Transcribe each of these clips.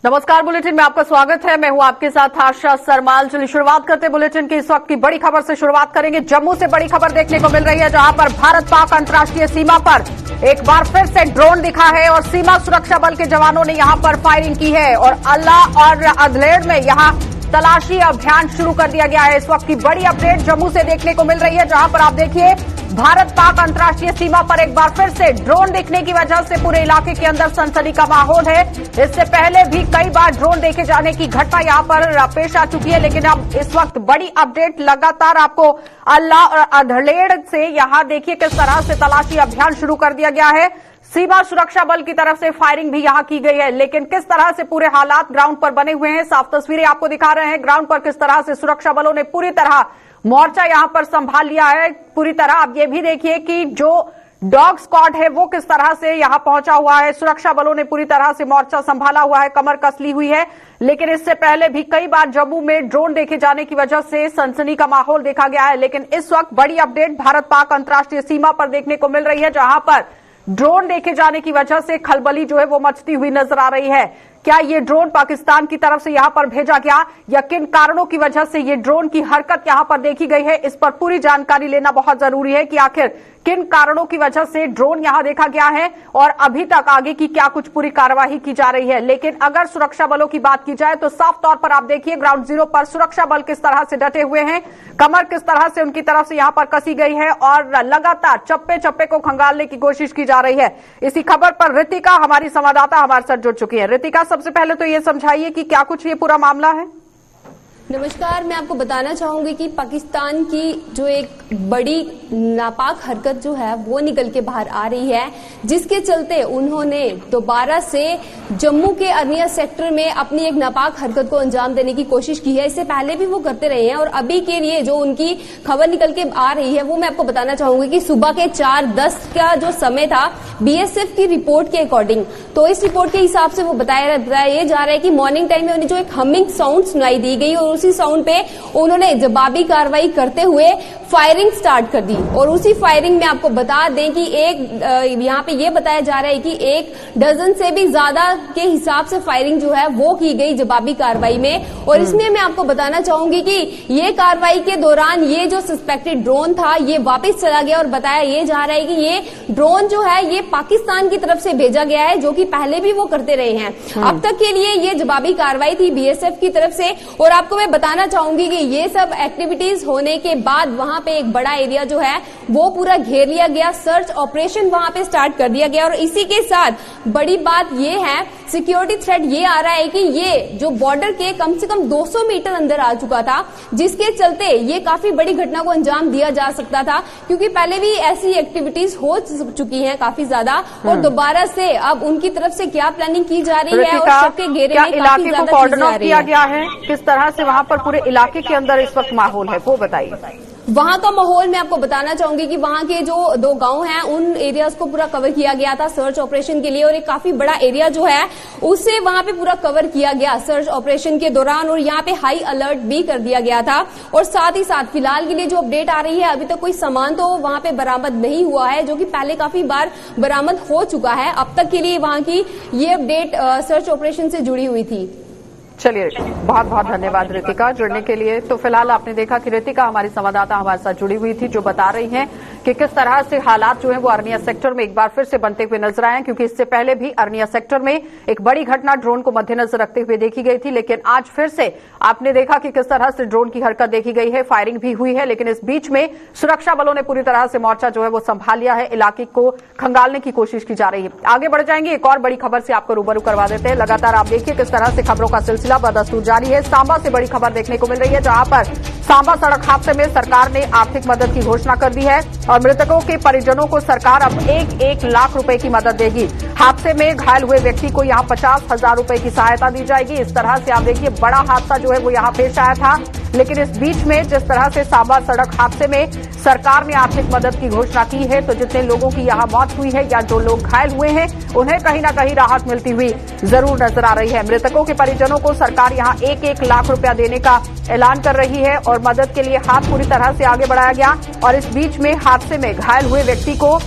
नमस्कार, बुलेटिन में आपका स्वागत है। मैं हूं आपके साथ आशा सरमाल। चलिए शुरुआत करते हैं बुलेटिन की इस वक्त की बड़ी खबर से शुरुआत करेंगे। जम्मू से बड़ी खबर देखने को मिल रही है, जहां पर भारत पाक अंतर्राष्ट्रीय सीमा पर एक बार फिर से ड्रोन दिखा है और सीमा सुरक्षा बल के जवानों ने यहां पर फायरिंग की है और अल्लाह और अधलेड़ में यहां तलाशी अभियान शुरू कर दिया गया है। इस वक्त की बड़ी अपडेट जम्मू से देखने को मिल रही है, जहां पर आप देखिए भारत पाक अंतर्राष्ट्रीय सीमा पर एक बार फिर से ड्रोन दिखने की वजह से पूरे इलाके के अंदर सनसनी का माहौल है। इससे पहले भी कई बार ड्रोन देखे जाने की घटना यहां पर पेश आ चुकी है, लेकिन अब इस वक्त बड़ी अपडेट लगातार आपको अल्लाह और अधलेड़ से यहां देखिए किस तरह से तलाशी अभियान शुरू कर दिया गया है। सीमा सुरक्षा बल की तरफ से फायरिंग भी यहां की गई है, लेकिन किस तरह से पूरे हालात ग्राउंड पर बने हुए हैं, साफ तस्वीरें आपको दिखा रहे हैं। ग्राउंड पर किस तरह से सुरक्षा बलों ने पूरी तरह मोर्चा यहां पर संभाल लिया है पूरी तरह। आप ये भी देखिए कि जो डॉग स्क्वाड है वो किस तरह से यहां पहुंचा हुआ है। सुरक्षा बलों ने पूरी तरह से मोर्चा संभाला हुआ है, कमर कस ली हुई है। लेकिन इससे पहले भी कई बार जम्मू में ड्रोन देखे जाने की वजह से सनसनी का माहौल देखा गया है, लेकिन इस वक्त बड़ी अपडेट भारत पाक अंतर्राष्ट्रीय सीमा पर देखने को मिल रही है, जहां पर ड्रोन देखे जाने की वजह से खलबली जो है वो मचती हुई नजर आ रही है। क्या ये ड्रोन पाकिस्तान की तरफ से यहां पर भेजा गया या किन कारणों की वजह से ये ड्रोन की हरकत यहां पर देखी गई है, इस पर पूरी जानकारी लेना बहुत जरूरी है कि आखिर किन कारणों की वजह से ड्रोन यहां देखा गया है और अभी तक आगे की क्या कुछ पूरी कार्यवाही की जा रही है। लेकिन अगर सुरक्षा बलों की बात की जाए तो साफ तौर पर आप देखिए ग्राउंड जीरो पर सुरक्षा बल किस तरह से डटे हुए हैं, कमर किस तरह से उनकी तरफ से यहां पर कसी गई है और लगातार चप्पे चप्पे को खंगालने की कोशिश की जा रही है। इसी खबर पर रितिका हमारी संवाददाता हमारे साथ जुड़ चुकी है। रितिका, सबसे पहले तो ये समझाइए कि क्या कुछ ये पूरा मामला है। नमस्कार, मैं आपको बताना चाहूंगी कि पाकिस्तान की जो एक बड़ी नापाक हरकत जो है वो निकल के बाहर आ रही है, जिसके चलते उन्होंने दोबारा से जम्मू के अरनिया सेक्टर में अपनी एक नापाक हरकत को अंजाम देने की कोशिश की है। इससे पहले भी वो करते रहे हैं और अभी के लिए जो उनकी खबर निकल के आ रही है वो मैं आपको बताना चाहूंगी कि सुबह के 4:10 का जो समय था बीएसएफ की रिपोर्ट के अकॉर्डिंग, तो इस रिपोर्ट के हिसाब से वो बताया ये जा रहा है कि मॉर्निंग टाइम में उन्हें जो एक हमिंग साउंड सुनाई दी गई और उसी साउंड पे उन्होंने जवाबी कार्रवाई करते हुए फायरिंग स्टार्ट कर दी। और उसी फायरिंग में आपको बता दें कि एक यहाँ पे ये बताया जा रहा है कि 1 डजन से भी ज्यादा के हिसाब से फायरिंग जो है वो की गई जवाबी कार्रवाई में। और इसमें मैं आपको बताना चाहूंगी कि ये कार्रवाई के दौरान ये जो सस्पेक्टेड ड्रोन था ये वापस चला गया और बताया ये जा रहा है कि ये ड्रोन जो है ये पाकिस्तान की तरफ से भेजा गया है, जो कि पहले भी वो करते रहे हैं। अब तक के लिए ये जवाबी कार्रवाई थी बीएसएफ की तरफ से। और आपको मैं बताना चाहूंगी कि ये सब एक्टिविटीज होने के बाद वहां पे एक बड़ा एरिया जो है वो पूरा घेर लिया गया, सर्च ऑपरेशन वहां पे स्टार्ट कर दिया गया। और इसी के साथ बड़ी बात ये है, सिक्योरिटी थ्रेट ये आ रहा है कि ये जो बॉर्डर के कम से कम 200 मीटर अंदर आ चुका था, जिसके चलते ये काफी बड़ी घटना को अंजाम दिया जा सकता था, क्योंकि पहले भी ऐसी एक्टिविटीज हो चुकी हैं काफी ज्यादा। और दोबारा से अब उनकी तरफ से क्या प्लानिंग की जा रही है और शक के घेरे में काफी ज्यादा कॉर्डन ऑफ किया गया है, किस तरह से वहां पर पूरे इलाके के अंदर इस वक्त माहौल है वो बताइए। वहां का माहौल मैं आपको बताना चाहूंगी कि वहां के जो 2 गांव हैं उन एरियाज को पूरा कवर किया गया था सर्च ऑपरेशन के लिए, और एक काफी बड़ा एरिया जो है उसे वहां पे पूरा कवर किया गया सर्च ऑपरेशन के दौरान। और यहाँ पे हाई अलर्ट भी कर दिया गया था। और साथ ही साथ फिलहाल के लिए जो अपडेट आ रही है, अभी तक कोई सामान तो वहां पे बरामद नहीं हुआ है, जो कि पहले काफी बार बरामद हो चुका है। अब तक के लिए वहां की ये अपडेट सर्च ऑपरेशन से जुड़ी हुई थी। चलिए, बहुत बहुत धन्यवाद रितिका जुड़ने के लिए। तो फिलहाल आपने देखा कि रितिका हमारी संवाददाता हमारे साथ जुड़ी हुई थी, जो बता रही हैं कि किस तरह से हालात जो है वो अरनिया सेक्टर में एक बार फिर से बनते हुए नजर आए हैं, क्योंकि इससे पहले भी अरनिया सेक्टर में एक बड़ी घटना ड्रोन को मद्देनजर रखते हुए देखी गई थी। लेकिन आज फिर से आपने देखा कि किस तरह से ड्रोन की हरकत देखी गई है, फायरिंग भी हुई है। लेकिन इस बीच में सुरक्षा बलों ने पूरी तरह से मोर्चा जो है वो संभाल लिया है, इलाके को खंगालने की कोशिश की जा रही है। आगे बढ़ जाएंगे, एक और बड़ी खबर से आपको रूबरू करवा देते हैं। लगातार आप देखिए किस तरह से खबरों का सिलसिला बदस्तूर जारी है। सांबा से बड़ी खबर देखने को मिल रही है, जहां पर सांबा सड़क हादसे में सरकार ने आर्थिक मदद की घोषणा कर दी है और मृतकों के परिजनों को सरकार अब 1-1 लाख रुपए की मदद देगी। हादसे में घायल हुए व्यक्ति को यहां 50,000 रुपए की सहायता दी जाएगी। इस तरह से आप देखिए बड़ा हादसा जो है वो यहां पेश आया था। लेकिन इस बीच में जिस तरह से सांबा सड़क हादसे में सरकार ने आर्थिक मदद की घोषणा की है, तो जितने लोगों की यहां मौत हुई है या जो लोग घायल हुए हैं उन्हें कहीं ना कहीं राहत मिलती हुई जरूर नजर आ रही है। मृतकों के परिजनों को सरकार यहां 1-1 लाख रुपया देने का ऐलान कर रही है और मदद के लिए हाथ पूरी तरह से आगे बढ़ाया गया। और इस बीच में हादसे में घायल हुए व्यक्ति को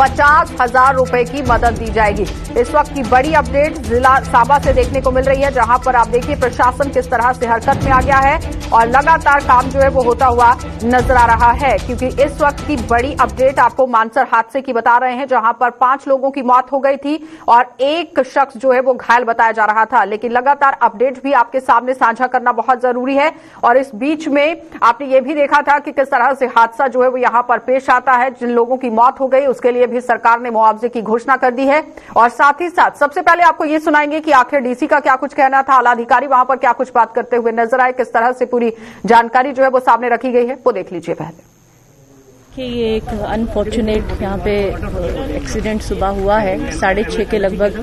50,000 रुपए की मदद दी जाएगी। इस वक्त की बड़ी अपडेट जिला सांबा से देखने को मिल रही है, जहां पर आप देखिए प्रशासन किस तरह से हरकत में आ गया है और लगातार काम जो है वो होता हुआ नजर आ रहा है। क्योंकि इस वक्त की बड़ी अपडेट आपको मानसर हादसे की बता रहे हैं, जहां पर 5 लोगों की मौत हो गई थी और एक शख्स जो है वो घायल बताया जा रहा था। लेकिन लगातार अपडेट भी आपके सामने साझा करना बहुत जरूरी है। और इस बीच में आपने ये भी देखा था कि किस तरह से हादसा जो है वो यहां पर पेश आता है। जिन लोगों की मौत हो गई उसके लिए भी सरकार ने मुआवजे की घोषणा कर दी है। और साथ ही साथ सबसे पहले आपको ये सुनाएंगे कि आखिर डीसी का क्या कुछ कहना था, आला अधिकारी वहां पर क्या कुछ बात करते हुए नजर आए, किस तरह से पूरी जानकारी जो है वो सामने रखी गई है, वो देख लीजिए पहले। कि ये एक अनफॉर्चुनेट यहाँ पे एक्सीडेंट सुबह हुआ है 6:30 के लगभग।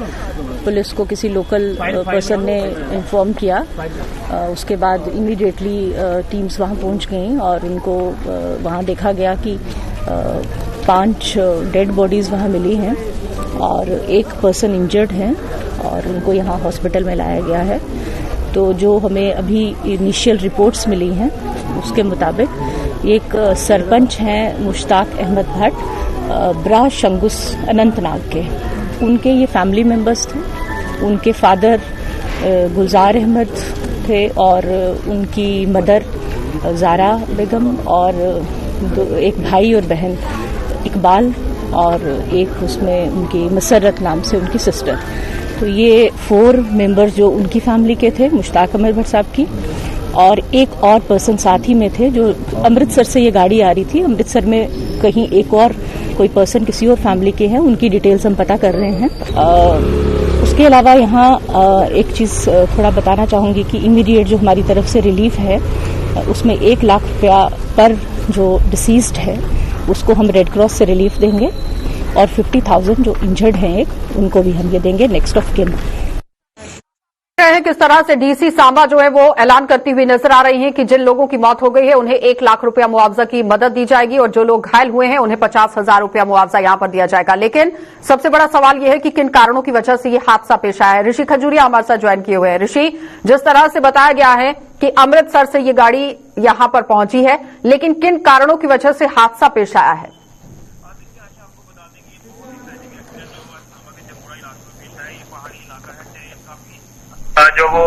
पुलिस को किसी लोकल पर्सन ने इन्फॉर्म किया, उसके बाद इमीडिएटली टीम्स वहाँ पहुँच गई और उनको वहाँ देखा गया कि 5 डेड बॉडीज़ वहाँ मिली हैं और एक पर्सन इंजर्ड हैं और उनको यहाँ हॉस्पिटल में लाया गया है। तो जो हमें अभी इनिशियल रिपोर्ट्स मिली हैं उसके मुताबिक एक सरपंच हैं मुश्ताक अहमद भट्ट ब्रा शंगुस अनंतनाग के, उनके ये फैमिली मेंबर्स थे। उनके फादर गुलजार अहमद थे और उनकी मदर जारा बेगम और एक भाई और बहन इकबाल और एक उसमें उनकी मसरत नाम से उनकी सिस्टर। तो ये 4 मेंबर्स जो उनकी फैमिली के थे मुश्ताक अहमद भट्ट साहब की, और एक और पर्सन साथ ही में थे जो अमृतसर से ये गाड़ी आ रही थी। अमृतसर में कहीं एक और कोई पर्सन किसी और फैमिली के हैं, उनकी डिटेल्स हम पता कर रहे हैं। उसके अलावा यहाँ एक चीज़ थोड़ा बताना चाहूँगी कि इमीडिएट जो हमारी तरफ से रिलीफ है उसमें 1 लाख रुपया पर जो डिसीज्ड है उसको हम रेड क्रॉस से रिलीफ देंगे और 50,000 जो इंजर्ड हैं उनको भी हम ये देंगे नेक्स्ट ऑफ किन। किस तरह से डीसी सांबा जो है वो ऐलान करती हुई नजर आ रही हैं कि जिन लोगों की मौत हो गई है उन्हें 1 लाख रुपया मुआवजा की मदद दी जाएगी और जो लोग घायल हुए हैं उन्हें 50,000 रुपया मुआवजा यहां पर दिया जाएगा। लेकिन सबसे बड़ा सवाल यह है कि किन कारणों की वजह से ये हादसा पेश आया है। ऋषि खजूरिया हमारे साथ ज्वाइन किए हुए हैं। ऋषि, जिस तरह से बताया गया है कि अमृतसर से ये गाड़ी यहां पर पहुंची है, लेकिन किन कारणों की वजह से हादसा पेश आया है? जो वो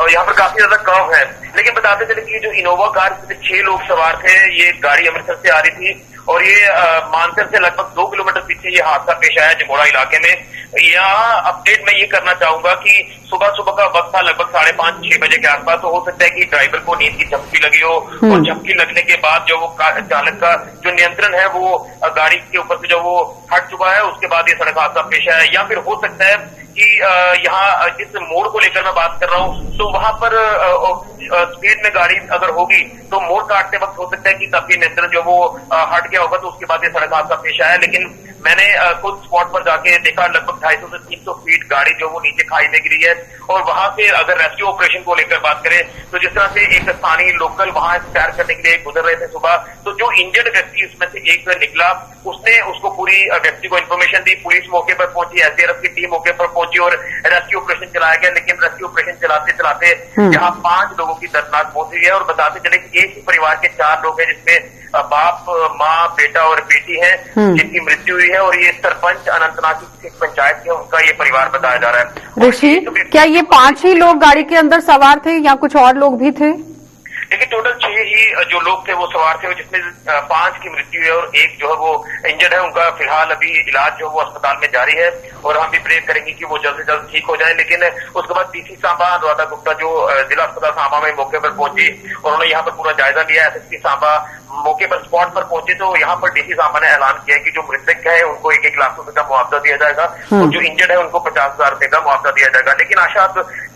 यहाँ पर काफी ज्यादा कर्व है, लेकिन बताते चले कि जो इनोवा कार में 6 लोग सवार थे, ये गाड़ी अमृतसर से आ रही थी और ये मानसर से लगभग 2 किलोमीटर पीछे ये हादसा पेश आया जमोड़ा इलाके में। यहाँ अपडेट मैं ये करना चाहूंगा कि सुबह का वक्त था लगभग 5:30-6 बजे के आसपास। तो हो सकता है कि ड्राइवर को नींद की झपकी लगी हो और झपकी लगने के बाद जो वो चालक का जो नियंत्रण है वो गाड़ी के ऊपर से जो वो हट चुका है, उसके बाद ये सड़क हादसा पेश आया। या फिर हो सकता है कि यहाँ जिस मोड़ को लेकर मैं बात कर रहा हूँ तो वहां पर स्पीड में गाड़ी अगर होगी तो मोड़ काटते वक्त हो सकता है कि तब भी नियंत्रण जो वो हट गया होगा, तो उसके बाद ये सड़क हादसा पेश आया। लेकिन मैंने खुद स्पॉट पर जाके देखा, लगभग 250 से 300 फीट गाड़ी जो वो नीचे खाई में गिरी है। और वहां से अगर रेस्क्यू ऑपरेशन को लेकर बात करें तो जिस तरह से एक स्थानीय लोकल वहां सैर करने के लिए गुजर रहे थे सुबह, तो जो इंजर्ड व्यक्ति उसमें से एक निकला, उसने उसको पूरी व्यक्ति को इन्फॉर्मेशन दी। पुलिस मौके पर पहुंची, एसडीआरएफ की टीम मौके पर पहुंची और रेस्क्यू ऑपरेशन चलाया गया। लेकिन रेस्क्यू ऑपरेशन चलाते चलाते यहाँ 5 लोगों की दर्दनाक मौत हुई है। और बताते चले कि एक ही परिवार के 4 लोग हैं, जिसमें बाप, माँ, बेटा और बेटी है जिनकी मृत्यु हुई है। और ये सरपंच अनंतनाग की पंचायत है, उनका ये परिवार बताया जा रहा है। ऋषि, क्या ये 5 ही लोग गाड़ी के अंदर सवार थे या कुछ और लोग भी थे? देखिए, टोटल 6 ही जो लोग थे वो सवार थे, जिसमें 5 की मृत्यु है और एक जो है वो इंजर्ड है। उनका फिलहाल अभी इलाज जो वो अस्पताल में जारी है और हम भी प्रे करेंगे कि वो जल्द से जल्द ठीक हो जाए। लेकिन उसके बाद डीसी सांबा अनुराधा गुप्ता जो जिला अस्पताल सांबा में मौके पर पहुंची, उन्होंने यहाँ पर पूरा जायजा लिया। एसएसपी सांबा मौके पर स्पॉट पर पहुंचे तो यहाँ पर डीसी सांबा ने ऐलान किया कि जो मृतक है उनको 1-1 लाख रुपए का मुआवजा दिया जाएगा और जो इंजर्ड है उनको 50,000 रुपए का मुआवजा दिया जाएगा। लेकिन आशा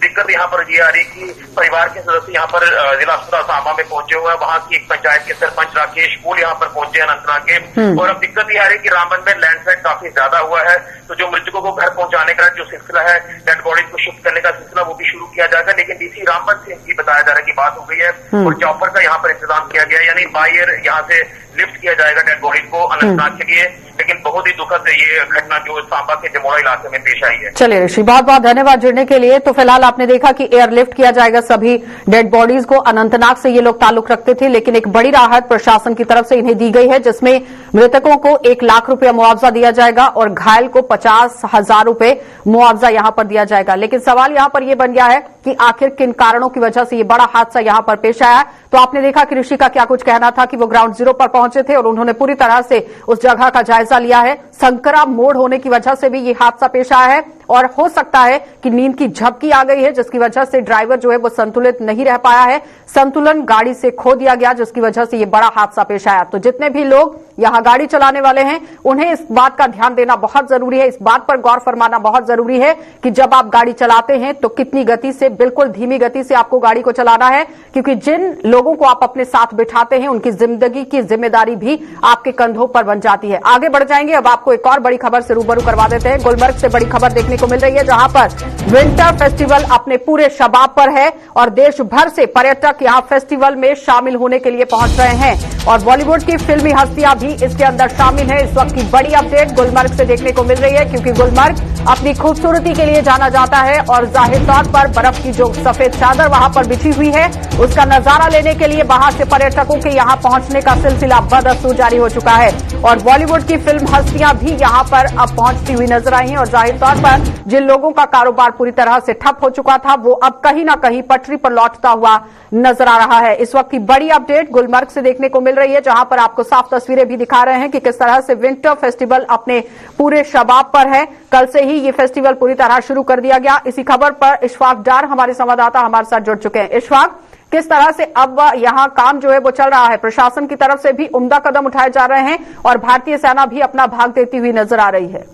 दिक्कत यहाँ पर ये आ रही कि परिवार के सदस्य यहाँ पर जिला अस्पताल सांबा में पहुंचे हुए हैं। वहां की एक पंचायत के सरपंच राकेश फूल यहाँ पर पहुंचे अनंतनाग के। और अब दिक्कत ये आ रही कि रामबन में लैंडस्लाइड काफी ज्यादा हुआ है, तो जो मृतकों को घर पहुंचाने का जो सिलसिला है, डेड बॉडीज को शिफ्ट करने का सिलसिला, वो भी शुरू किया जाएगा। लेकिन डीसी रामबन से इनकी बताया जा रहा है कि बात हो गई है और चॉपर का यहाँ पर इंतजाम किया गया, यानी बाई एयर यहाँ से लिफ्ट किया जाएगा डेड बॉडीज को अनंतनाग के लिए। लेकिन बहुत ही दुखद ये घटना जो सांबा के जमोड़ा इलाके में पेश आई है। चलिए ऋषि, बहुत बहुत धन्यवाद जुड़ने के लिए। तो फिलहाल आपने देखा कि एयरलिफ्ट किया जाएगा सभी डेड बॉडीज को। अनंतनाग से ये लोग ताल्लुक रखते थे, लेकिन एक बड़ी राहत प्रशासन की तरफ से इन्हें दी गई है, जिसमें मृतकों को 1 लाख रुपया मुआवजा दिया जाएगा और घायल को 50,000 रुपए मुआवजा यहां पर दिया जाएगा। लेकिन सवाल यहां पर यह बन गया है कि आखिर किन कारणों की वजह से ये बड़ा हादसा यहां पर पेश आया। तो आपने देखा कि ऋषि का क्या कुछ कहना था कि वो ग्राउंड जीरो पर पहुंचे थे और उन्होंने पूरी तरह से उस जगह का जायजा लिया है। संकरा मोड़ होने की वजह से भी ये हादसा पेश आया है और हो सकता है कि नींद की झपकी आ गई है, जिसकी वजह से ड्राइवर जो है वो संतुलित नहीं रह पाया है, संतुलन गाड़ी से खो दिया गया, जिसकी वजह से ये बड़ा हादसा पेश आया। तो जितने भी लोग यहां गाड़ी चलाने वाले हैं उन्हें इस बात का ध्यान देना बहुत जरूरी है, इस बात पर गौर फरमाना बहुत जरूरी है कि जब आप गाड़ी चलाते हैं तो कितनी गति से, बिल्कुल धीमी गति से आपको गाड़ी को चलाना है, क्योंकि जिन लोगों को आप अपने साथ बिठाते हैं उनकी जिंदगी की जिम्मेदारी भी आपके कंधों पर बन जाती है। आगे बढ़ जाएंगे, अब आपको एक और बड़ी खबर से रूबरू करवा देते हैं। गुलमर्ग से बड़ी खबर देखने को मिल रही है, जहां पर विंटर फेस्टिवल अपने पूरे शबाब पर है और देश भर से पर्यटक यहां फेस्टिवल में शामिल होने के लिए पहुंच रहे हैं और बॉलीवुड की फिल्मी हस्तियां भी इसके अंदर शामिल है। इस वक्त की बड़ी अपडेट गुलमर्ग से देखने को मिल रही है, क्योंकि गुलमर्ग अपनी खूबसूरती के लिए जाना जाता है और जाहिर तौर पर बर्फ की जो सफेद चादर वहां पर बिछी हुई है उसका नजारा लेने के लिए बाहर से पर्यटकों के यहां पहुंचने का सिलसिला बदस्तूर जारी हो चुका है और बॉलीवुड की फिल्म हस्तियां भी यहां पर अब पहुंचती हुई नजर आई हैं और जाहिर तौर पर जिन लोगों का कारोबार पूरी तरह से ठप हो चुका था वो अब कहीं ना कहीं पटरी पर लौटता हुआ नजर आ रहा है। इस वक्त की बड़ी अपडेट गुलमर्ग से देखने को मिल रही है, जहां पर आपको साफ तस्वीरें भी दिखा रहे हैं कि किस तरह से विंटर फेस्टिवल अपने पूरे शबाब पर है। कल से ही ये फेस्टिवल पूरी तरह शुरू कर दिया गया। इसी खबर पर इशफाक डार हमारे संवाददाता हमारे साथ जुड़ चुके हैं। इशफाक, किस तरह से अब यहां काम जो है वो चल रहा है? प्रशासन की तरफ से भी उम्दा कदम उठाए जा रहे हैं और भारतीय सेना भी अपना भाग देती हुई नजर आ रही है।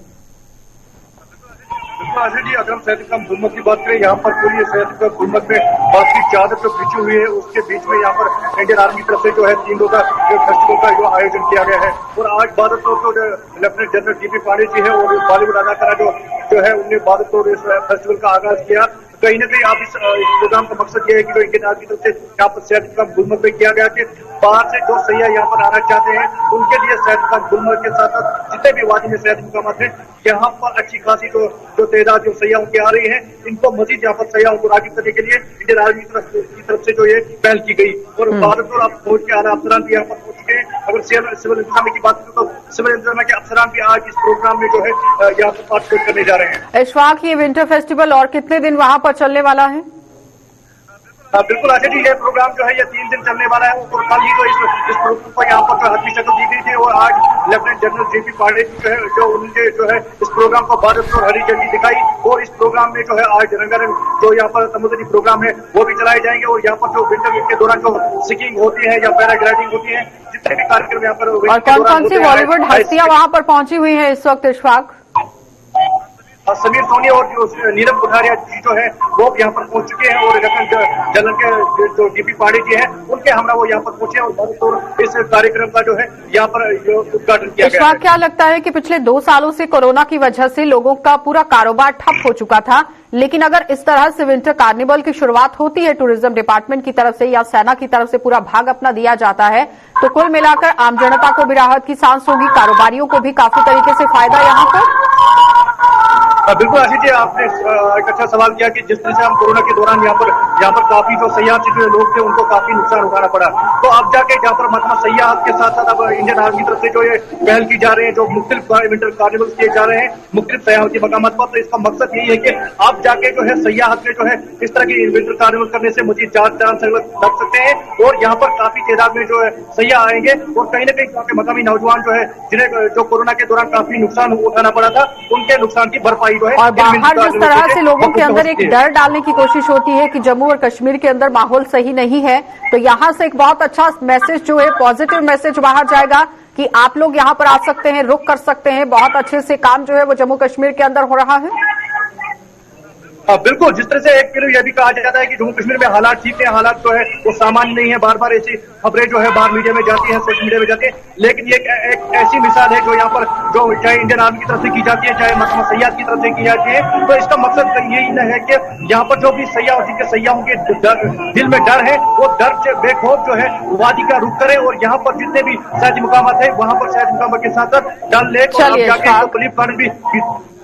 जी, अगर हम शहर का गुलमर्ग की बात करें, यहाँ पर पूरी शहर का गुलमर्ग में बर्फ की चादर जो बिछी हुई है, उसके बीच में यहाँ पर इंडियन आर्मी की तरफ से जो है 3 रोजा फेस्टिवल का जो आयोजन किया गया है और आज भारत को जो lieutenant general DP Pandey ji है और बॉलीवुड अदाकारा जो है उन्हें भारत को इस फेस्टिवल का आगाज किया। कहीं ना कहीं आप इस प्रोग्राम का मकसद ये है कि जो इंडियन आर्मी की तरफ से यहाँ पर शहर का गुलमर्ग में किया गया कि बाहर से जो सैयाह यहाँ पर आना चाहते हैं उनके लिए शहर का गुलमर्ग के साथ साथ जितने भी वादी में शहर मुकाम है यहाँ पर अच्छी खासी जो तादाद जो सैयाहों की आ रही है, इनको मजीद यहाँ पर सैयाहों को राग़िब करने के लिए इंडियन आर्मी की तरफ से जो ये पहल की गई और भारत और आप पहुंच के आला अफसरान भी यहाँ पर पहुंच चुके हैं। अगर सिविल इंतजामिया की बात करें तो सिविल इंतजामिया के अफसरान भी आज इस प्रोग्राम में जो है यहाँ पर पार्टिसिपेट करने जा रहे हैं। इशफाक, ये विंटर फेस्टिवल और कितने दिन वहां पर चलने वाला है? बिल्कुल आशा जी, ये प्रोग्राम जो है ये 3 दिन चलने वाला है और कल ही तो इस प्रोग्राम को यहाँ पर जो हथी शक्ल दी गई थी और आज lieutenant general JP Pandey ji जो उनके जो है इस प्रोग्राम को भारत को हरी झंडी दिखाई और इस प्रोग्राम में जो है आज रंगारंग जो यहाँ पर समुद्री प्रोग्राम है वो भी चलाए जाएंगे और यहाँ पर जो विंटर के दौरान जो स्कीइंग होती है या पैराग्लाइडिंग होती है, जितने भी कार्यक्रम यहाँ पर और कौन कौन सी बॉलीवुड हस्तियां वहां पर पहुंची हुई है इस वक्त इशफाक? समीर सोनी और जो नीरव कोठारिया जी जो है वो यहाँ पर पहुंच चुके हैं और जनरल के जो डीपी पांडे जी हैं उनके हमरा वो यहाँ पर पहुंचे और इस कार्यक्रम का जो है यहाँ पर उद्घाटन किया गया है। क्या लगता है कि पिछले 2 सालों से कोरोना की वजह से लोगों का पूरा कारोबार ठप हो चुका था, लेकिन अगर इस तरह से विंटर कार्निवल की शुरुआत होती है टूरिज्म डिपार्टमेंट की तरफ से या सेना की तरफ से पूरा भाग अपना दिया जाता है तो कुल मिलाकर आम जनता को भी राहत की सांस होगी, कारोबारियों को भी काफी तरीके से फायदा यहाँ पर। बिल्कुल आशीष जी, आपने एक अच्छा सवाल किया कि जिस तरह से हम कोरोना के दौरान यहाँ पर काफी जो सयाहती जो लोग थे उनको काफी नुकसान उठाना पड़ा, तो अब जाके यहाँ पर मतलब सयाहत के साथ साथ अब इंडियन आर्मी की तरफ से जो ये पहल की जा रही है, जो मुख्तलिफ विंटर कार्निवल किए जा रहे हैं मुख्तलिफ सयाहती मकाम पर, तो इसका मकसद यही है कि आप जाके जो है सयाहत में जो है इस तरह की विंटर कार्निवल करने से मजीद जान लग सकते हैं और यहाँ पर काफी तादाद में जो है सयाह आएंगे और कहीं ना कहीं यहाँ के मकामी नौजवान जो है जिन्हें जो कोरोना के दौरान काफी नुकसान उठाना पड़ा था उनके नुकसान की भरपाई और बाहर जिस तरह से लोगों के अंदर एक डर डालने की कोशिश होती है कि जम्मू और कश्मीर के अंदर माहौल सही नहीं है, तो यहाँ से एक बहुत अच्छा मैसेज जो है, पॉजिटिव मैसेज बाहर जाएगा कि आप लोग यहाँ पर आ सकते हैं, रुक कर सकते हैं, बहुत अच्छे से काम जो है वो जम्मू कश्मीर के अंदर हो रहा है। बिल्कुल, जिस तरह से एक फिर यह भी कहा जाता है कि जम्मू कश्मीर में हालात ठीक है, हालात जो है वो सामान्य नहीं है, बार बार ऐसी खबरें जो है बाहर मीडिया में जाती हैं, सोशल मीडिया में जाती है, लेकिन ये एक ऐसी मिसाल है जो यहाँ पर जो चाहे इंडियन आर्मी की तरफ से की जाती है, चाहे मोहम्मद सैयद की तरफ से की जाती है, तो इसका मकसद यही है कि यहाँ पर जो भी सैयाह और जिनके सैयाहों के दिल में डर है, वो डर से बेखौफ जो है वादी का रुख करे और यहाँ पर जितने भी सयाजी मुकामात है वहां पर सयाजी मुकामात के साथ साथ डल लेक और जाके पुलिस फार्म भी।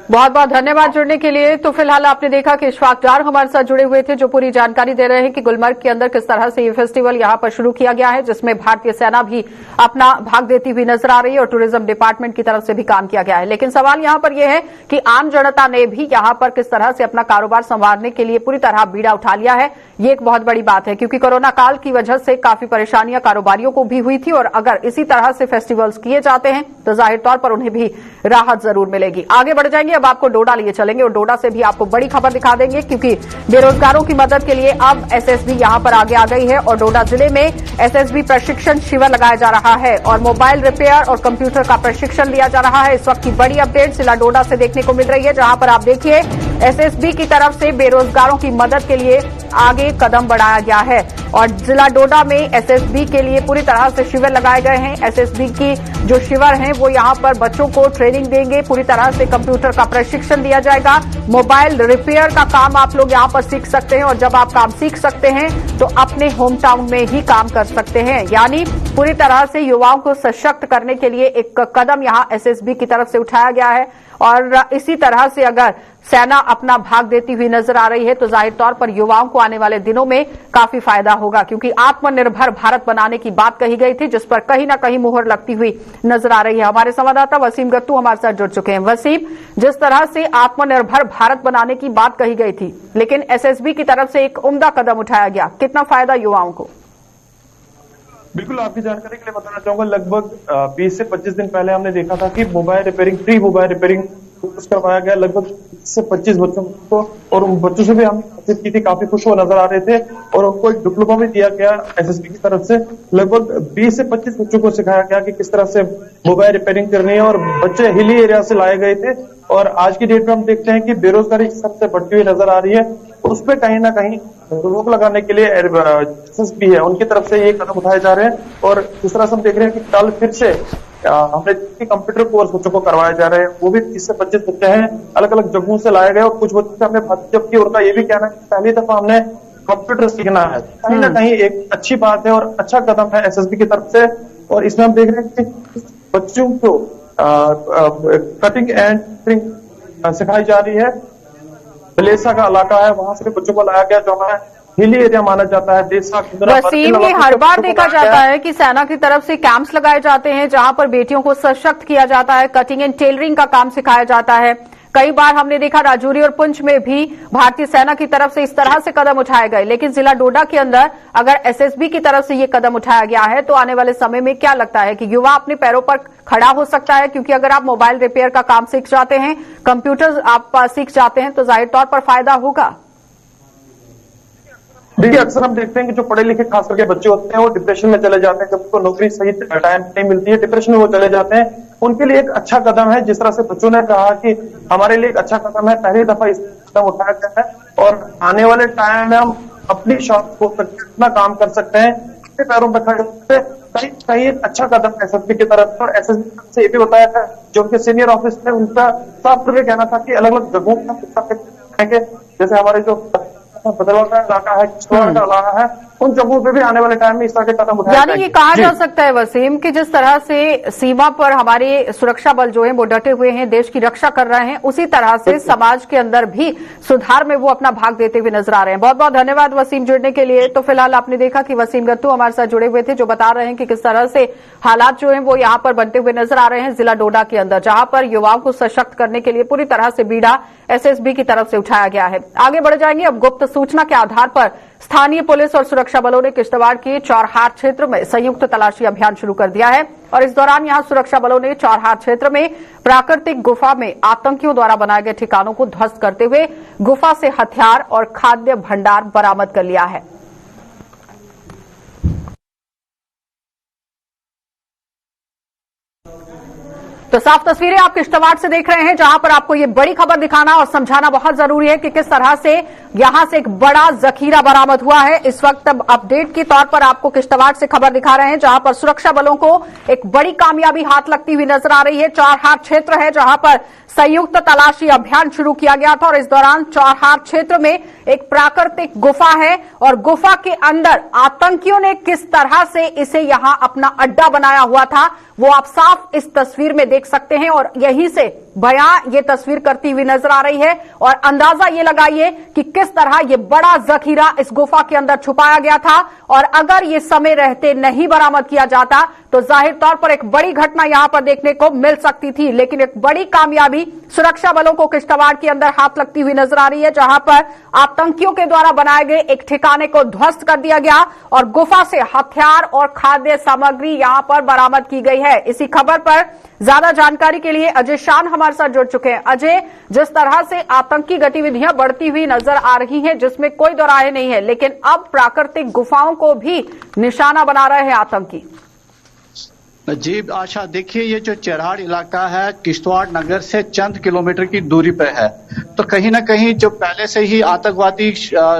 बहुत बहुत धन्यवाद जुड़ने के लिए। तो फिलहाल आपने देखा कि इशफाक डार हमारे साथ जुड़े हुए थे, जो पूरी जानकारी दे रहे हैं कि गुलमर्ग के अंदर किस तरह से ये फेस्टिवल यहां पर शुरू किया गया है, जिसमें भारतीय सेना भी अपना भाग देती हुई नजर आ रही है और टूरिज्म डिपार्टमेंट की तरफ से भी काम किया गया है। लेकिन सवाल यहां पर यह है कि आम जनता ने भी यहां पर किस तरह से अपना कारोबार संवारने के लिए पूरी तरह बीड़ा उठा लिया है। ये एक बहुत बड़ी बात है, क्योंकि कोरोना काल की वजह से काफी परेशानियां कारोबारियों को भी हुई थी और अगर इसी तरह से फेस्टिवल्स किए जाते हैं तो जाहिर तौर पर उन्हें भी राहत जरूर मिलेगी। आगे बढ़ जाएंगे, अब आपको डोडा लिए चलेंगे और डोडा से भी आपको बड़ी खबर दिखा देंगे, क्योंकि बेरोजगारों की मदद के लिए अब एसएसबी यहां पर आगे आ गई है और डोडा जिले में एसएसबी प्रशिक्षण शिविर लगाया जा रहा है और मोबाइल रिपेयर और कंप्यूटर का प्रशिक्षण लिया जा रहा है। इस वक्त की बड़ी अपडेट जिला डोडा से देखने को मिल रही है, जहां पर आप देखिए एसएसबी की तरफ से बेरोजगारों की मदद के लिए आगे कदम बढ़ाया गया है और जिला डोडा में एसएसबी के लिए पूरी तरह से शिविर लगाए गए हैं। एसएसबी की जो शिविर हैं वो यहां पर बच्चों को ट्रेनिंग देंगे, पूरी तरह से कंप्यूटर का प्रशिक्षण दिया जाएगा, मोबाइल रिपेयर का काम आप लोग यहां पर सीख सकते हैं और जब आप काम सीख सकते हैं तो अपने होम टाउन में ही काम कर सकते हैं। यानी पूरी तरह से युवाओं को सशक्त करने के लिए एक कदम यहां एसएसबी की तरफ से उठाया गया है और इसी तरह से अगर सेना अपना भाग देती हुई नजर आ रही है तो जाहिर तौर पर युवाओं को आने वाले दिनों में काफी फायदा होगा, क्योंकि आत्मनिर्भर भारत बनाने की बात कही गई थी, जिस पर कहीं ना कहीं मुहर लगती हुई नजर आ रही है। हमारे संवाददाता वसीम गत्तू हमारे साथ जुड़ चुके हैं। वसीम, जिस तरह से आत्मनिर्भर भारत बनाने की बात कही गई थी, लेकिन एसएसबी की तरफ से एक उम्दा कदम उठाया गया, कितना फायदा युवाओं को? बिल्कुल, आपकी जानकारी के लिए बताना चाहूंगा, लगभग 20 से 25 दिन पहले हमने देखा था कि mobile repairing, free mobile repairing करवाया गया लगभग 20 से 25 बच्चों को और उन बच्चों से भी हमने बातचीत की थी, काफी खुश हो नजर आ रहे थे और उनको एक डिप्लोमा भी दिया गया एसएसबी की तरफ से। लगभग 20 से 25 बच्चों को सिखाया गया कि किस तरह से मोबाइल रिपेयरिंग करनी है और बच्चे हिली एरिया से लाए गए थे और आज की डेट में हम देखते हैं कि बेरोजगारी सबसे बढ़ती हुई नजर आ रही है। उस पर कहीं ना कहीं रोक लगाने के लिए एसएसबी है, उनकी तरफ से ये कदम उठाए जा रहे हैं और जिस तरह से हम देख रहे हैं कि कल फिर से हमने कंप्यूटर कोर्स बच्चों को करवाए जा रहे हैं, वो भी 30 से 25 बच्चे हैं, अलग अलग जगहों से लाए गए और कुछ बच्चों से हमने बातचीत की, उनका ये भी कहना है कि पहली दफा हमने कंप्यूटर सीखना है। कहीं ना कहीं एक अच्छी बात है और अच्छा कदम है एसएसबी की तरफ से और इसमें हम देख रहे हैं कि बच्चों को कटिंग एंड प्रिंटिंग सिखाई जा रही है। बलेसा का इलाका है, वहां से बच्चों को लाया गया जो हमारा हिली एरिया माना जाता है। वसीम, ये हर बार देखा जाता है कि सेना की तरफ से कैंप्स लगाए जाते हैं जहां पर बेटियों को सशक्त किया जाता है, कटिंग एंड टेलरिंग का काम सिखाया जाता है। कई बार हमने देखा राजौरी और पुंछ में भी भारतीय सेना की तरफ से इस तरह से कदम उठाए गए, लेकिन जिला डोडा के अंदर अगर एसएसबी की तरफ से ये कदम उठाया गया है तो आने वाले समय में क्या लगता है कि युवा अपने पैरों पर खड़ा हो सकता है? क्योंकि अगर आप मोबाइल रिपेयर का काम सीख जाते हैं, कंप्यूटर आप सीख जाते हैं तो जाहिर तौर पर फायदा होगा। देखिए, अक्सर हम देखते हैं कि जो पढ़े लिखे खास करके बच्चे होते हैं वो डिप्रेशन में चले जाते हैं, जब उनको नौकरी सही टाइम नहीं मिलती है, डिप्रेशन में वो चले जाते हैं। उनके लिए एक अच्छा कदम है, जिस तरह से बच्चों ने कहा कि हमारे लिए एक अच्छा कदम है, पहली दफा इस कदम उठाया गया है और आने वाले टाइम में हम अपनी शौक को अपना काम कर सकते हैं, अपने पैरों पर खड़े होते हैं। कहीं एक अच्छा कदम एसएसबी की तरफ और एसएसबी से ये भी बताया था, जो उनके सीनियर ऑफिसर थे उनका साफ करके कहना था कि अलग अलग जगहों पर जैसे हमारे जो बदलवा का इलाका है, किश्तवाड़ का इलाका है, उन जगहों पे भी आने वाले टाइम में इस तरह के कदम उठाए जाएंगे। यानी ये कहा जा सकता है वसीम कि जिस तरह से सीमा पर हमारे सुरक्षा बल जो है वो डटे हुए हैं, देश की रक्षा कर रहे हैं, उसी तरह से समाज के अंदर भी सुधार में वो अपना भाग देते हुए नजर आ रहे हैं। बहुत बहुत धन्यवाद वसीम जुड़ने के लिए। तो फिलहाल आपने देखा कि वसीम गत्तू हमारे साथ जुड़े हुए थे, जो बता रहे हैं कि किस तरह से हालात जो है वो यहां पर बनते हुए नजर आ रहे हैं जिला डोडा के अंदर, जहां पर युवाओं को सशक्त करने के लिए पूरी तरह से बीड़ा एसएसबी की तरफ से उठाया गया है। आगे बढ़ जाएंगे। अब गुप्त सूचना के आधार पर स्थानीय पुलिस और सुरक्षा बलों ने किश्तवाड़ के चौरहाट क्षेत्र में संयुक्त तलाशी अभियान शुरू कर दिया है और इस दौरान यहां सुरक्षा बलों ने चौरहाट क्षेत्र में प्राकृतिक गुफा में आतंकियों द्वारा बनाए गए ठिकानों को ध्वस्त करते हुए गुफा से हथियार और खाद्य भंडार बरामद कर लिया है। तो साफ तस्वीरें आप किश्तवाड़ से देख रहे हैं, जहां पर आपको ये बड़ी खबर दिखाना और समझाना बहुत जरूरी है कि किस तरह से यहां से एक बड़ा जखीरा बरामद हुआ है। इस वक्त अब अपडेट के तौर पर आपको किश्तवाड़ से खबर दिखा रहे हैं, जहां पर सुरक्षा बलों को एक बड़ी कामयाबी हाथ लगती हुई नजर आ रही है। चौरहार क्षेत्र है जहां पर संयुक्त तलाशी अभियान शुरू किया गया था और इस दौरान चौरहार क्षेत्र में एक प्राकृतिक गुफा है और गुफा के अंदर आतंकियों ने किस तरह से इसे यहां अपना अड्डा बनाया हुआ था वो आप साफ इस तस्वीर में देख सकते हैं और यहीं से बयां ये तस्वीर करती हुई नजर आ रही है। और अंदाजा ये लगाइए कि किस तरह ये बड़ा जखीरा इस गुफा के अंदर छुपाया गया था और अगर ये समय रहते नहीं बरामद किया जाता तो जाहिर तौर पर एक बड़ी घटना यहां पर देखने को मिल सकती थी। लेकिन एक बड़ी कामयाबी सुरक्षा बलों को किश्तवाड़ के अंदर हाथ लगती हुई नजर आ रही है, जहां पर आतंकियों के द्वारा बनाए गए एक ठिकाने को ध्वस्त कर दिया गया और गुफा से हथियार और खाद्य सामग्री यहां पर बरामद की गई है। इसी खबर पर ज्यादा जानकारी के लिए अजय शान हमारे साथ जुड़ चुके हैं। अजय, जिस तरह से आतंकी गतिविधियां बढ़ती हुई नजर आ रही हैं, जिसमें कोई दो राय नहीं है, लेकिन अब प्राकृतिक गुफाओं को भी निशाना बना रहे हैं आतंकी। जी आशा, देखिए ये जो चौरहार इलाका है किश्तवाड़ नगर से चंद किलोमीटर की दूरी पर है, तो कहीं ना कहीं जो पहले से ही आतंकवादी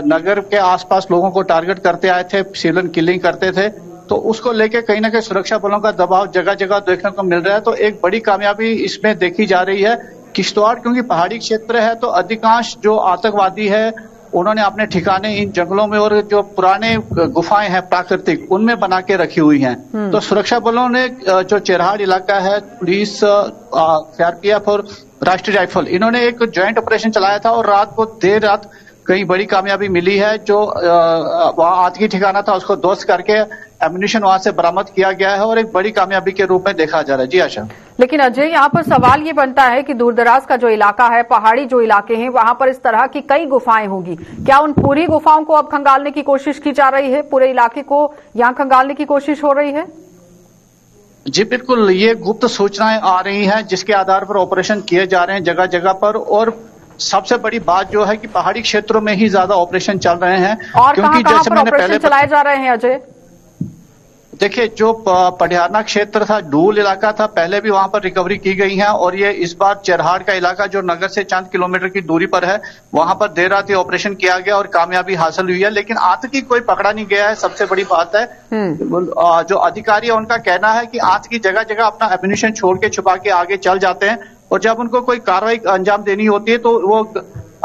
नगर के आसपास लोगों को टारगेट करते आए थे, सीलन किलिंग करते थे, तो उसको लेके कहीं ना कहीं सुरक्षा बलों का दबाव जगह जगह देखने को मिल रहा है। तो एक बड़ी कामयाबी इसमें देखी जा रही है। किश्तवाड़ क्योंकि पहाड़ी क्षेत्र है तो अधिकांश जो आतंकवादी है उन्होंने अपने ठिकाने इन जंगलों में और जो पुराने गुफाएं हैं प्राकृतिक उनमें बना के रखी हुई हैं। तो सुरक्षा बलों ने जो चौरहार इलाका है, पुलिस, सीआरपीएफ और राष्ट्रीय राइफल, इन्होंने एक ज्वाइंट ऑपरेशन चलाया था और रात को देर रात कई बड़ी कामयाबी मिली है। जो वहां आतंकी ठिकाना था उसको ध्वस्त करके एम्युनिशन वहां से बरामद किया गया है और एक बड़ी कामयाबी के रूप में देखा जा रहा है। जी आशा। लेकिन अजय, यहाँ पर सवाल ये बनता है कि दूरदराज का जो इलाका है, पहाड़ी जो इलाके हैं, वहां पर इस तरह की कई गुफाएं होंगी। क्या उन पूरी गुफाओं को अब खंगालने की कोशिश की जा रही है? पूरे इलाके को यहां खंगालने की कोशिश हो रही है? जी बिल्कुल, ये गुप्त सूचनाएं आ रही हैं जिसके आधार पर ऑपरेशन किए जा रहे हैं जगह जगह पर। और सबसे बड़ी बात जो है कि पहाड़ी क्षेत्रों में ही ज्यादा ऑपरेशन चल रहे हैं। और क्योंकि जैसे मैंने पहले चलाए जा रहे हैं अजय, देखिए जो पटियाला क्षेत्र था, डूल इलाका था, पहले भी वहां पर रिकवरी की गई है और ये इस बार चौरहार का इलाका जो नगर से चंद किलोमीटर की दूरी पर है, वहां पर देर रात ये ऑपरेशन किया गया और कामयाबी हासिल हुई है। लेकिन आतंकी कोई पकड़ा नहीं गया है, सबसे बड़ी बात है। जो अधिकारी है उनका कहना है कि आतंकी जगह जगह अपना एम्युनिशन छोड़ के छुपा के आगे चल जाते हैं और जब उनको कोई कार्रवाई अंजाम देनी होती है तो वो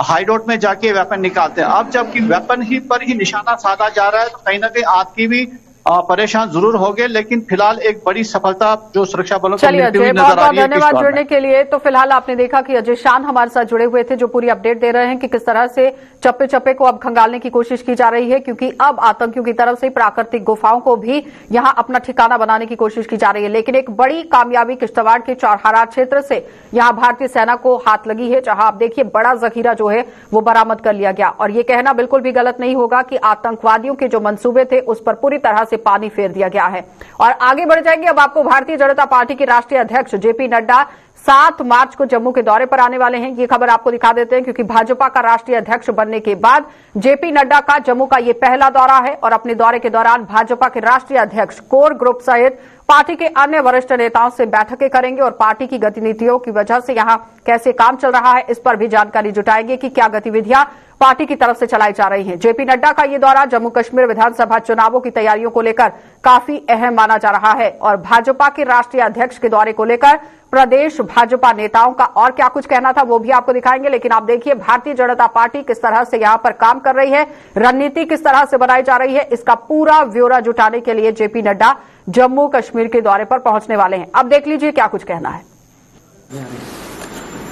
हाइडआउट में जाके वेपन निकालते हैं। अब जबकि वेपन ही पर ही निशाना साधा जा रहा है तो कहीं ना कहीं आतंकी भी परेशान जरूर हो गए। लेकिन फिलहाल एक बड़ी सफलता जो सुरक्षा बलों को मिलती हुई नजर आ रही है। धन्यवाद जुड़ने के लिए। तो फिलहाल आपने देखा कि अजय शान हमारे साथ जुड़े हुए थे, जो पूरी अपडेट दे रहे हैं कि किस तरह से चप्पे चप्पे को अब खंगालने की कोशिश की जा रही है, क्योंकि अब आतंकियों की तरफ से प्राकृतिक गुफाओं को भी यहां अपना ठिकाना बनाने की कोशिश की जा रही है। लेकिन एक बड़ी कामयाबी किश्तवाड़ के चौरहारा क्षेत्र से यहां भारतीय सेना को हाथ लगी है, जहां आप देखिए बड़ा जखीरा जो है वो बरामद कर लिया गया। और ये कहना बिल्कुल भी गलत नहीं होगा कि आतंकवादियों के जो मंसूबे थे उस पर पूरी तरह से पानी फेर दिया गया है। और आगे बढ़ जाएंगे, अब आपको भारतीय जनता पार्टी के राष्ट्रीय अध्यक्ष जेपी नड्डा 7 मार्च को जम्मू के दौरे पर आने वाले हैं। ये खबर आपको दिखा देते हैं, क्योंकि भाजपा का राष्ट्रीय अध्यक्ष बनने के बाद जेपी नड्डा का जम्मू का ये पहला दौरा है और अपने दौरे के दौरान भाजपा के राष्ट्रीय अध्यक्ष कोर ग्रुप सहित पार्टी के अन्य वरिष्ठ नेताओं से बैठकें करेंगे और पार्टी की गतिविधियों की वजह से यहां कैसे काम चल रहा है इस पर भी जानकारी जुटाएंगे कि क्या गतिविधियां पार्टी की तरफ से चलाई जा रही हैं। जेपी नड्डा का ये दौरा जम्मू कश्मीर विधानसभा चुनावों की तैयारियों को लेकर काफी अहम माना जा रहा है और भाजपा के राष्ट्रीय अध्यक्ष के दौरे को लेकर प्रदेश भाजपा नेताओं का और क्या कुछ कहना था वो भी आपको दिखाएंगे। लेकिन आप देखिए भारतीय जनता पार्टी किस तरह से यहां पर काम कर रही है, रणनीति किस तरह से बनाई जा रही है, इसका पूरा ब्यौरा जुटाने के लिए जेपी नड्डा जम्मू कश्मीर के दौरे पर पहुंचने वाले हैं। अब देख लीजिए क्या कुछ कहना है।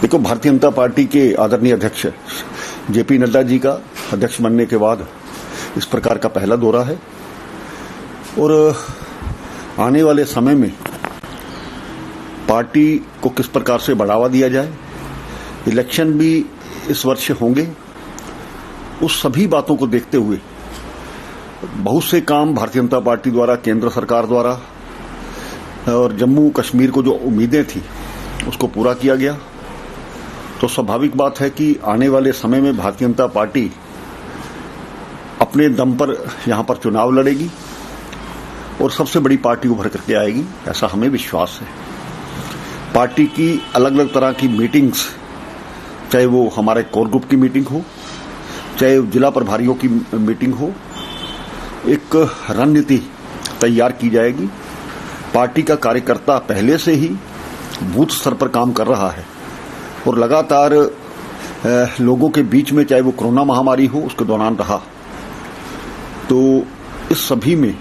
देखो, भारतीय जनता पार्टी के आदरणीय अध्यक्ष जेपी नड्डा जी का अध्यक्ष बनने के बाद इस प्रकार का पहला दौरा है और आने वाले समय में पार्टी को किस प्रकार से बढ़ावा दिया जाए, इलेक्शन भी इस वर्ष होंगे, उस सभी बातों को देखते हुए बहुत से काम भारतीय जनता पार्टी द्वारा, केंद्र सरकार द्वारा और जम्मू कश्मीर को जो उम्मीदें थी उसको पूरा किया गया। तो स्वाभाविक बात है कि आने वाले समय में भारतीय जनता पार्टी अपने दम पर यहां पर चुनाव लड़ेगी और सबसे बड़ी पार्टी उभर करके आएगी, ऐसा हमें विश्वास है। पार्टी की अलग अलग तरह की मीटिंग्स, चाहे वो हमारे कोर ग्रुप की मीटिंग हो, चाहे जिला प्रभारियों की मीटिंग हो, एक रणनीति तैयार की जाएगी। पार्टी का कार्यकर्ता पहले से ही बूथ स्तर पर काम कर रहा है और लगातार लोगों के बीच में, चाहे वो कोरोना महामारी हो उसके दौरान रहा, तो इस सभी में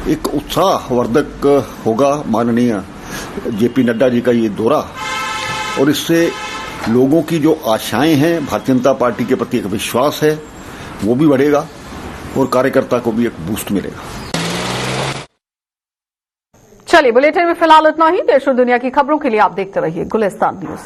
एक उत्साहवर्धक होगा माननीय जेपी नड्डा जी का ये दौरा, और इससे लोगों की जो आशाएं हैं, भारतीय जनता पार्टी के प्रति एक विश्वास है, वो भी बढ़ेगा और कार्यकर्ता को भी एक बूस्ट मिलेगा। चलिए, बुलेटिन में फिलहाल इतना ही। देश और दुनिया की खबरों के लिए आप देखते रहिए गुलिस्तान न्यूज।